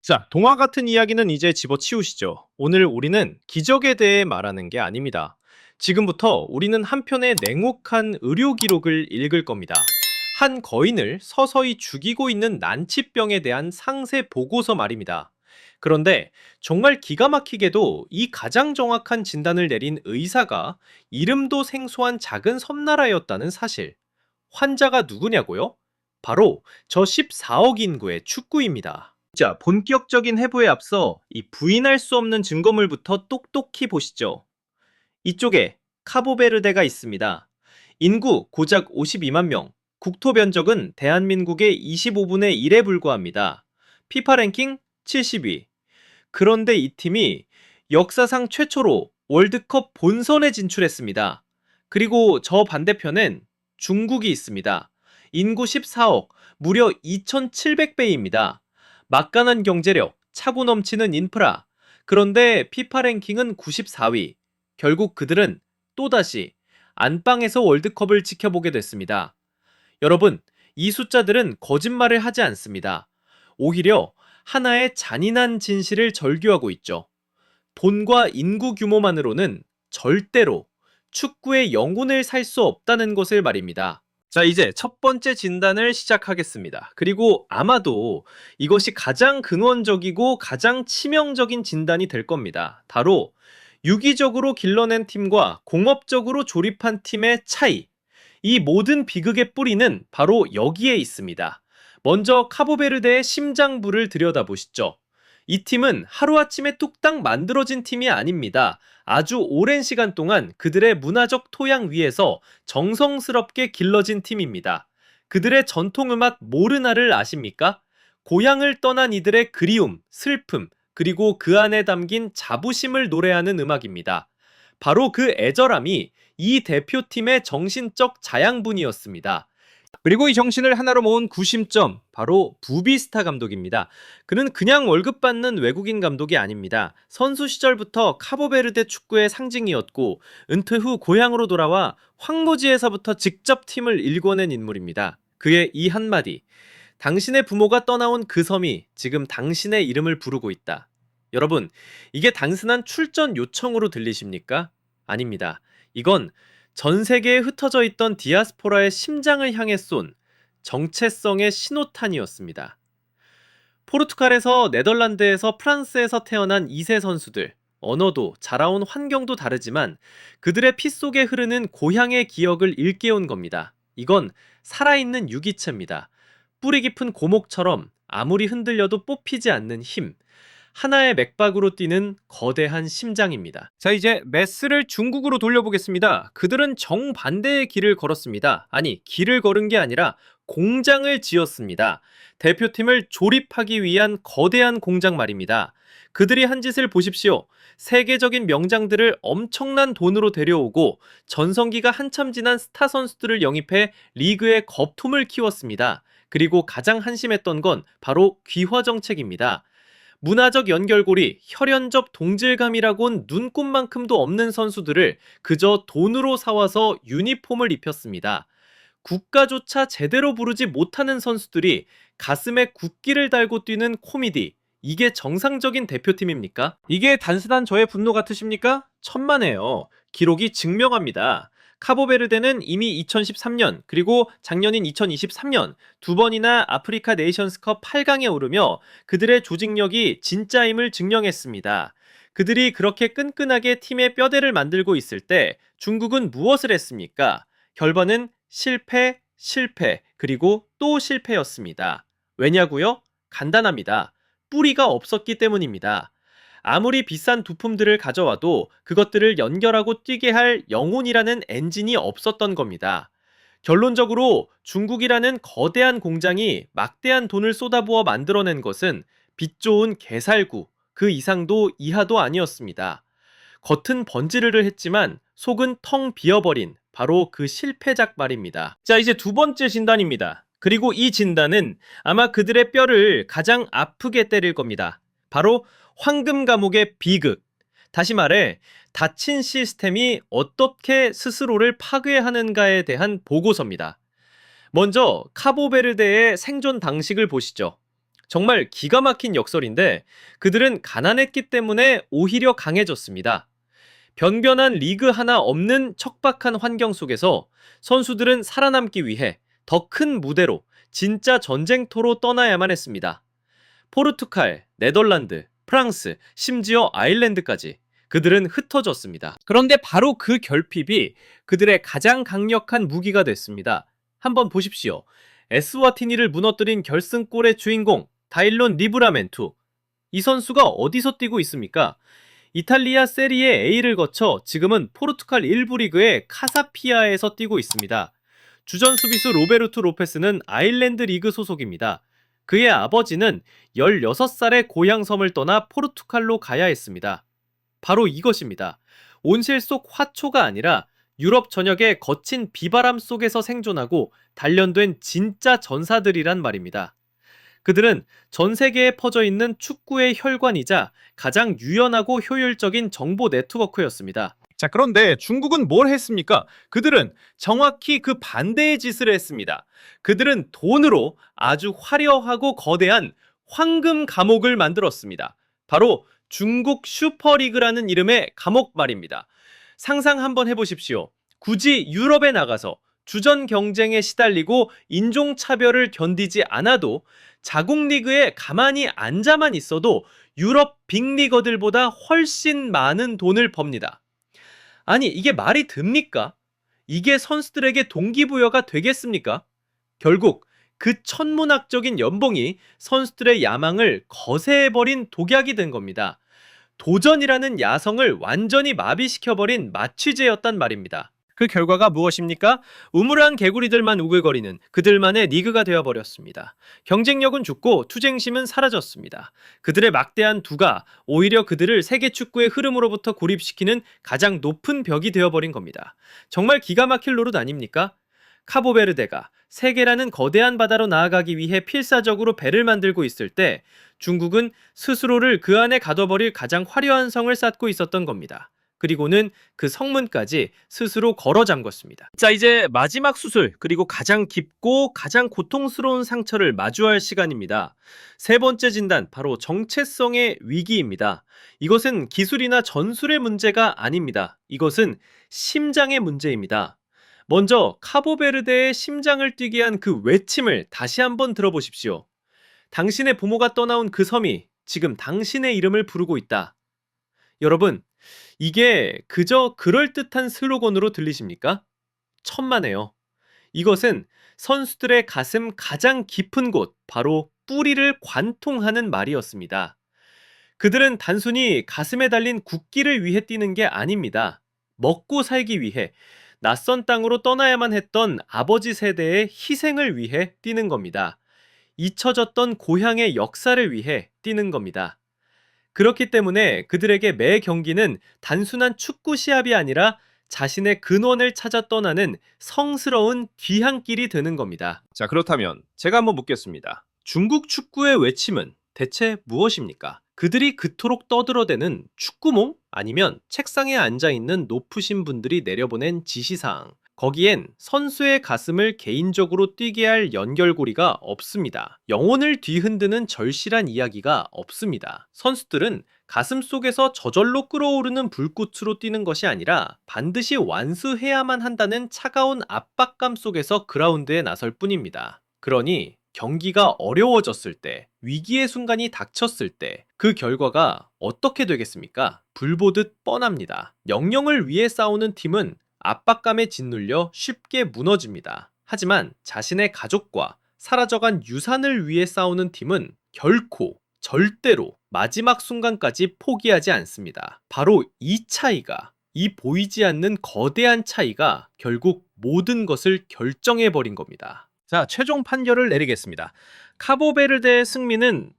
자, 동화 같은 이야기는 이제 집어치우시죠. 오늘 우리는 기적에 대해 말하는 게 아닙니다. 지금부터 우리는 한 편의 냉혹한 의료 기록을 읽을 겁니다. 한 거인을 서서히 죽이고 있는 난치병에 대한 상세 보고서 말입니다. 그런데 정말 기가 막히게도 이 가장 정확한 진단을 내린 의사가 이름도 생소한 작은 섬나라였다는 사실. 환자가 누구냐고요? 바로 저 14억 인구의 축구입니다. 자, 본격적인 해부에 앞서 이 부인할 수 없는 증거물부터 똑똑히 보시죠. 이쪽에 카보베르데가 있습니다. 인구 고작 52만 명, 국토 면적은 대한민국의 25분의 1에 불과합니다. 피파 랭킹 70위. 그런데 이 팀이 역사상 최초로 월드컵 본선에 진출했습니다. 그리고 저 반대편엔 중국이 있습니다. 인구 14억, 무려 2,700배입니다. 막강한 경제력, 차고 넘치는 인프라. 그런데 피파 랭킹은 94위. 결국 그들은 또다시 안방에서 월드컵을 지켜보게 됐습니다. 여러분, 이 숫자들은 거짓말을 하지 않습니다. 오히려 하나의 잔인한 진실을 절규하고 있죠. 돈과 인구 규모만으로는 절대로 축구의 영혼을 살 수 없다는 것을 말입니다. 자, 이제 첫 번째 진단을 시작하겠습니다. 그리고 아마도 이것이 가장 근원적이고 가장 치명적인 진단이 될 겁니다. 바로 유기적으로 길러낸 팀과 공업적으로 조립한 팀의 차이. 이 모든 비극의 뿌리는 바로 여기에 있습니다. 먼저 카보베르데의 심장부를 들여다보시죠. 이 팀은 하루아침에 뚝딱 만들어진 팀이 아닙니다. 아주 오랜 시간 동안 그들의 문화적 토양 위에서 정성스럽게 길러진 팀입니다. 그들의 전통음악 모르나를 아십니까? 고향을 떠난 이들의 그리움, 슬픔, 그리고 그 안에 담긴 자부심을 노래하는 음악입니다. 바로 그 애절함이 이 대표팀의 정신적 자양분이었습니다. 그리고 이 정신을 하나로 모은 구심점, 바로 부비스타 감독입니다. 그는 그냥 월급 받는 외국인 감독이 아닙니다. 선수 시절부터 카보베르데 축구의 상징이었고 은퇴 후 고향으로 돌아와 황무지에서부터 직접 팀을 일궈낸 인물입니다. 그의 이 한마디, 당신의 부모가 떠나온 그 섬이 지금 당신의 이름을 부르고 있다. 여러분, 이게 단순한 출전 요청으로 들리십니까? 아닙니다. 이건 전 세계에 흩어져 있던 디아스포라의 심장을 향해 쏜 정체성의 신호탄이었습니다. 포르투갈에서 네덜란드에서 프랑스에서 태어난 2세 선수들, 언어도 자라온 환경도 다르지만 그들의 피 속에 흐르는 고향의 기억을 일깨운 겁니다. 이건 살아있는 유기체입니다. 뿌리 깊은 고목처럼 아무리 흔들려도 뽑히지 않는 힘, 하나의 맥박으로 뛰는 거대한 심장입니다. 자, 이제 메스를 중국으로 돌려보겠습니다. 그들은 정반대의 길을 걸었습니다. 아니, 길을 걸은 게 아니라 공장을 지었습니다. 대표팀을 조립하기 위한 거대한 공장 말입니다. 그들이 한 짓을 보십시오. 세계적인 명장들을 엄청난 돈으로 데려오고 전성기가 한참 지난 스타 선수들을 영입해 리그의 거품을 키웠습니다. 그리고 가장 한심했던 건 바로 귀화 정책입니다. 문화적 연결고리, 혈연적 동질감이라곤 눈꼽만큼도 없는 선수들을 그저 돈으로 사와서 유니폼을 입혔습니다. 국가조차 제대로 부르지 못하는 선수들이 가슴에 국기를 달고 뛰는 코미디. 이게 정상적인 대표팀입니까? 이게 단순한 저의 분노 같으십니까? 천만에요. 기록이 증명합니다. 카보베르데는 이미 2013년 그리고 작년인 2023년 두 번이나 아프리카 네이션스컵 8강에 오르며 그들의 조직력이 진짜임을 증명했습니다. 그들이 그렇게 끈끈하게 팀의 뼈대를 만들고 있을 때 중국은 무엇을 했습니까? 결과는 실패, 실패, 그리고 또 실패였습니다. 왜냐고요? 간단합니다. 뿌리가 없었기 때문입니다. 아무리 비싼 부품들을 가져와도 그것들을 연결하고 뛰게 할 영혼이라는 엔진이 없었던 겁니다. 결론적으로 중국이라는 거대한 공장이 막대한 돈을 쏟아부어 만들어낸 것은 빛 좋은 개살구, 그 이상도 이하도 아니었습니다. 겉은 번지르르 했지만 속은 텅 비어버린 바로 그 실패작 말입니다. 자, 이제 두 번째 진단입니다. 그리고 이 진단은 아마 그들의 뼈를 가장 아프게 때릴 겁니다. 바로 황금 감옥의 비극. 다시 말해 닫힌 시스템이 어떻게 스스로를 파괴하는가에 대한 보고서입니다. 먼저 카보베르데의 생존 방식을 보시죠. 정말 기가 막힌 역설인데 그들은 가난했기 때문에 오히려 강해졌습니다. 변변한 리그 하나 없는 척박한 환경 속에서 선수들은 살아남기 위해 더 큰 무대로 진짜 전쟁터로 떠나야만 했습니다. 포르투갈, 네덜란드, 프랑스, 심지어 아일랜드까지 그들은 흩어졌습니다. 그런데 바로 그 결핍이 그들의 가장 강력한 무기가 됐습니다. 한번 보십시오. 에스와티니를 무너뜨린 결승골의 주인공 다일론 리브라멘투. 이 선수가 어디서 뛰고 있습니까? 이탈리아 세리에 A를 거쳐 지금은 포르투갈 1부 리그의 카사피아에서 뛰고 있습니다. 주전 수비수 로베르투 로페스는 아일랜드 리그 소속입니다. 그의 아버지는 16살에 고향섬을 떠나 포르투갈로 가야 했습니다. 바로 이것입니다. 온실 속 화초가 아니라 유럽 전역의 거친 비바람 속에서 생존하고 단련된 진짜 전사들이란 말입니다. 그들은 전 세계에 퍼져 있는 축구의 혈관이자 가장 유연하고 효율적인 정보 네트워크였습니다. 자, 그런데 중국은 뭘 했습니까? 그들은 정확히 그 반대의 짓을 했습니다. 그들은 돈으로 아주 화려하고 거대한 황금 감옥을 만들었습니다. 바로 중국 슈퍼리그라는 이름의 감옥 말입니다. 상상 한번 해보십시오. 굳이 유럽에 나가서 주전 경쟁에 시달리고 인종차별을 견디지 않아도 자국 리그에 가만히 앉아만 있어도 유럽 빅리거들보다 훨씬 많은 돈을 법니다. 아니, 이게 말이 됩니까? 이게 선수들에게 동기부여가 되겠습니까? 결국 그 천문학적인 연봉이 선수들의 야망을 거세해버린 독약이 된 겁니다. 도전이라는 야성을 완전히 마비시켜버린 마취제였단 말입니다. 그 결과가 무엇입니까? 우물한 개구리들만 우글거리는 그들만의 리그가 되어버렸습니다. 경쟁력은 죽고 투쟁심은 사라졌습니다. 그들의 막대한 두가 오히려 그들을 세계 축구의 흐름으로부터 고립시키는 가장 높은 벽이 되어버린 겁니다. 정말 기가 막힐 노릇 아닙니까? 카보베르데가 세계라는 거대한 바다로 나아가기 위해 필사적으로 배를 만들고 있을 때 중국은 스스로를 그 안에 가둬버릴 가장 화려한 성을 쌓고 있었던 겁니다. 그리고는 그 성문까지 스스로 걸어 잠궜습니다. 자, 이제 마지막 수술, 그리고 가장 깊고 가장 고통스러운 상처를 마주할 시간입니다. 세 번째 진단, 바로 정체성의 위기입니다. 이것은 기술이나 전술의 문제가 아닙니다. 이것은 심장의 문제입니다. 먼저 카보베르데의 심장을 뛰게 한 그 외침을 다시 한번 들어보십시오. 당신의 부모가 떠나온 그 섬이 지금 당신의 이름을 부르고 있다. 여러분, 이게 그저 그럴듯한 슬로건으로 들리십니까? 천만에요. 이것은 선수들의 가슴 가장 깊은 곳, 바로 뿌리를 관통하는 말이었습니다. 그들은 단순히 가슴에 달린 국기를 위해 뛰는 게 아닙니다. 먹고 살기 위해, 낯선 땅으로 떠나야만 했던 아버지 세대의 희생을 위해 뛰는 겁니다. 잊혀졌던 고향의 역사를 위해 뛰는 겁니다. 그렇기 때문에 그들에게 매 경기는 단순한 축구 시합이 아니라 자신의 근원을 찾아 떠나는 성스러운 귀향길이 되는 겁니다. 자, 그렇다면 제가 한번 묻겠습니다. 중국 축구의 외침은 대체 무엇입니까? 그들이 그토록 떠들어대는 축구몽? 아니면 책상에 앉아있는 높으신 분들이 내려보낸 지시사항, 거기엔 선수의 가슴을 개인적으로 뛰게 할 연결고리가 없습니다. 영혼을 뒤흔드는 절실한 이야기가 없습니다. 선수들은 가슴 속에서 저절로 끓어오르는 불꽃으로 뛰는 것이 아니라 반드시 완수해야만 한다는 차가운 압박감 속에서 그라운드에 나설 뿐입니다. 그러니 경기가 어려워졌을 때, 위기의 순간이 닥쳤을 때 그 결과가 어떻게 되겠습니까? 불보듯 뻔합니다. 영령을 위해 싸우는 팀은 압박감에 짓눌려 쉽게 무너집니다. 하지만 자신의 가족과 사라져간 유산을 위해 싸우는 팀은 결코, 절대로 마지막 순간까지 포기하지 않습니다. 바로 이 차이가, 이 보이지 않는 거대한 차이가 결국 모든 것을 결정해버린 겁니다. 자, 최종 판결을 내리겠습니다. 카보베르데의 승리는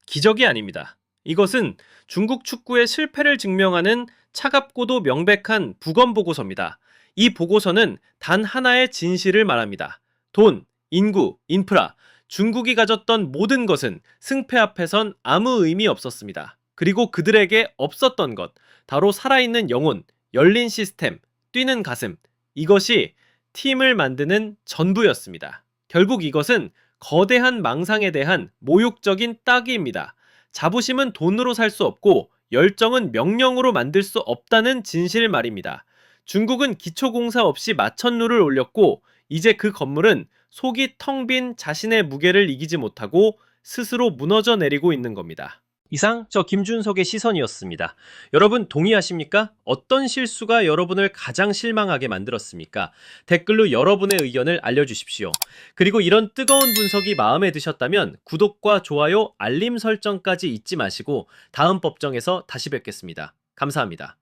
기적이 아닙니다. 이것은 중국 축구의 실패를 증명하는 차갑고도 명백한 부검보고서입니다. 이 보고서는 단 하나의 진실을 말합니다. 돈, 인구, 인프라, 중국이 가졌던 모든 것은 승패 앞에선 아무 의미 없었습니다. 그리고 그들에게 없었던 것, 바로 살아있는 영혼, 열린 시스템, 뛰는 가슴, 이것이 팀을 만드는 전부였습니다. 결국 이것은 거대한 망상에 대한 모욕적인 따기입니다. 자부심은 돈으로 살 수 없고 열정은 명령으로 만들 수 없다는 진실 말입니다. 중국은 기초공사 없이 마천루를 올렸고 이제 그 건물은 속이 텅 빈 자신의 무게를 이기지 못하고 스스로 무너져 내리고 있는 겁니다. 이상 저 김준석의 시선이었습니다. 여러분 동의하십니까? 어떤 실수가 여러분을 가장 실망하게 만들었습니까? 댓글로 여러분의 의견을 알려주십시오. 그리고 이런 뜨거운 분석이 마음에 드셨다면 구독과 좋아요, 알림 설정까지 잊지 마시고 다음 법정에서 다시 뵙겠습니다. 감사합니다.